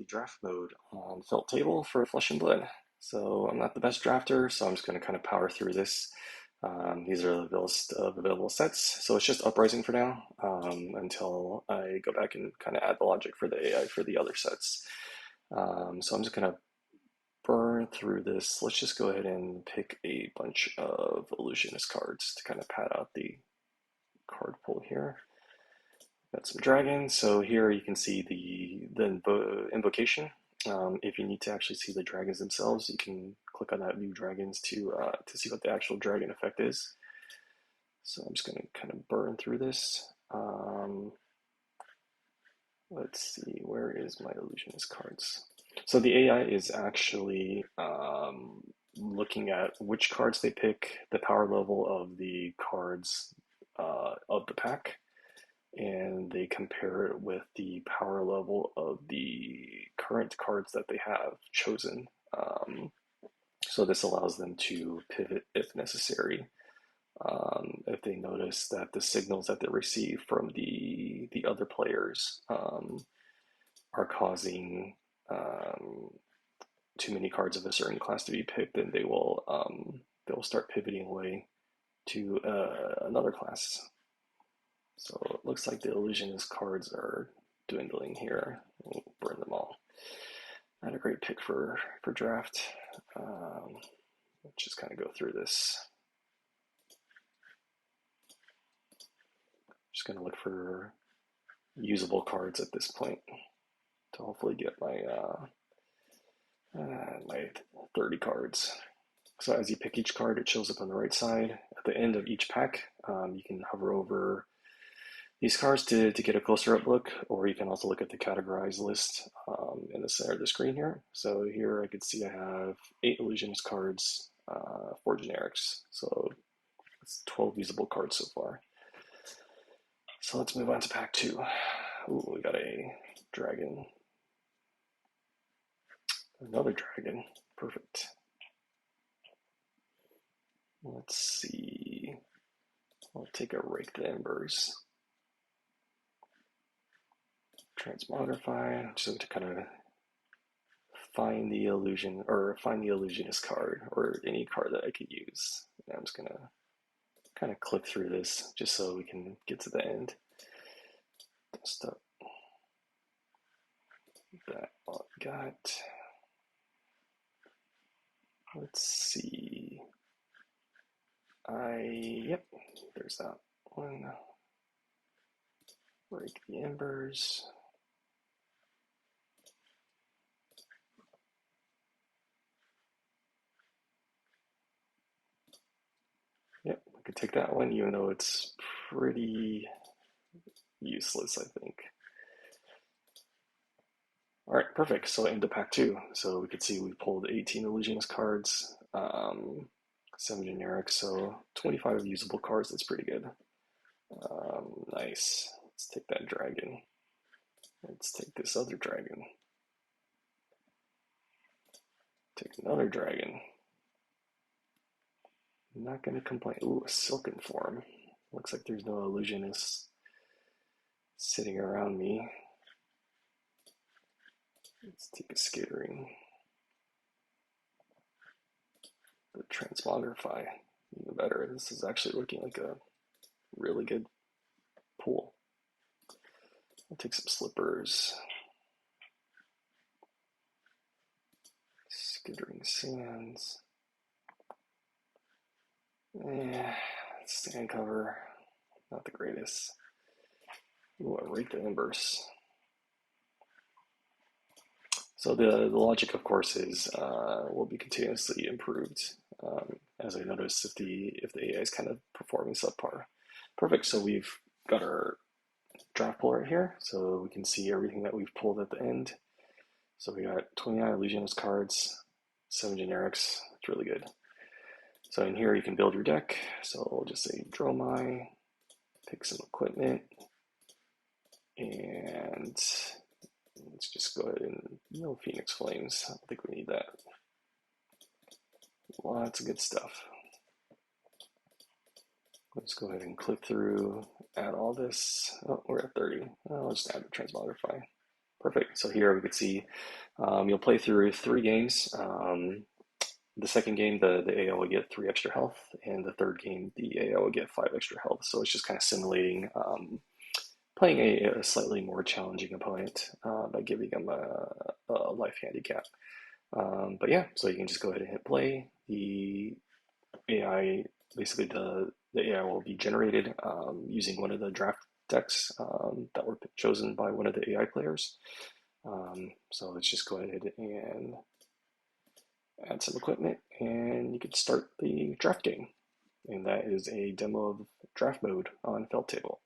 draft mode on Felt Table for Flesh and Blood. So I'm not the best drafter, so I'm just going to kind of power through this. These are the list of available sets. So it's just Uprising for now until I go back and kind of add the logic for the AI for the other sets. So I'm just going to burn through this. Let's just go ahead and pick a bunch of illusionist cards to kind of pad out the card pool here. Got some dragons. So here you can see the invocation. If you need to actually see the dragons themselves, you can click on that view dragons to see what the actual dragon effect is. So I'm just going to kind of burn through this. Let's see, where is my illusionist cards? So the AI is actually looking at which cards they pick, the power level of the cards of the pack, and they compare it with the power level of the current cards that they have chosen. So this allows them to pivot if necessary. If they notice that the signals that they receive from the other players are causing too many cards of a certain class to be picked, then they will start pivoting away to another class. So it looks like the illusionist cards are dwindling here. We'll burn them all. Not a great pick for draft. Let's just kind of go through this. Just going to look for usable cards at this point to hopefully get my 30 cards. So as you pick each card, it shows up on the right side. At the end of each pack, you can hover over these cards to get a closer up look, or you can also look at the categorized list in the center of the screen here. So here I can see I have 8 illusionist cards, 4 generics. So it's 12 usable cards so far. So let's move on to pack 2. Ooh, we got a dragon. Another dragon. Perfect. Let's see. I'll take a Rake the Embers. Transmogrify, just to kind of find the illusion or find the illusionist card or any card that I could use. And I'm just gonna kind of click through this just so we can get to the end. Stop that all got. Let's see. Yep, there's that one. Break the embers. Yep, I could take that one, even though it's pretty useless, I think. All right, perfect. So into pack 2. So we could see we pulled 18 illusionist cards, 7 generics, so 25 usable cards. That's pretty good. Nice. Let's take that dragon. Let's take this other dragon. Take another dragon. I'm not going to complain. Ooh, a silken form. Looks like there's no illusionists sitting around me. Let's take a skittering. The transmogrify. Even better. This is actually looking like a really good pool. I'll take some slippers. Skittering sands. Yeah, stand cover. Not the greatest. Ooh, I rate the embers. So the logic, of course, is will be continuously improved. As I noticed, if the AI is kind of performing subpar. Perfect. So we've got our draft pool right here, so we can see everything that we've pulled at the end. So we got 29 illusionist cards, 7 generics. It's really good. So in here you can build your deck. So we'll just say Dromai, pick some equipment, and let's just go ahead and no Phoenix Flames. I don't think we need that. Lots of good stuff. Let's go ahead and click through, add all this. Oh, we're at 30. I'll just add the transmogrify. Perfect. So here we could see you'll play through three games. The second game, the AI will get three extra health, and the third game, the AI will get five extra health. So it's just kind of simulating playing a slightly more challenging opponent by giving them a life handicap. But yeah, so you can just go ahead and hit play. The AI, basically the AI will be generated using one of the draft decks that were chosen by one of the AI players. So let's just go ahead and add some equipment and you can start the draft game. And that is a demo of draft mode on Felt Table.